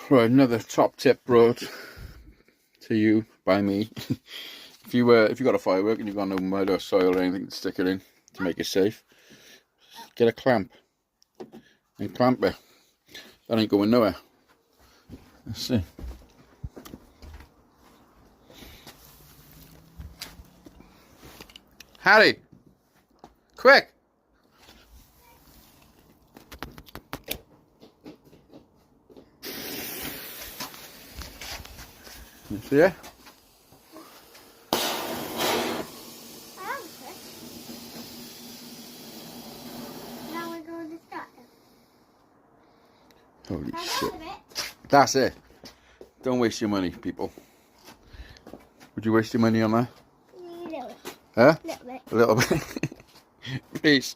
Right, another top tip brought to you by me. If you got a firework and you've got no mud or soil or anything to stick it in to make it safe, get a clamp and clamp it. That ain't going nowhere. Let's see. Harry, quick! You see it? Now we're going to start them. Holy shit. That's it. Don't waste your money, people. Would you waste your money on that? A little bit. Huh? A little bit. A little bit. Please.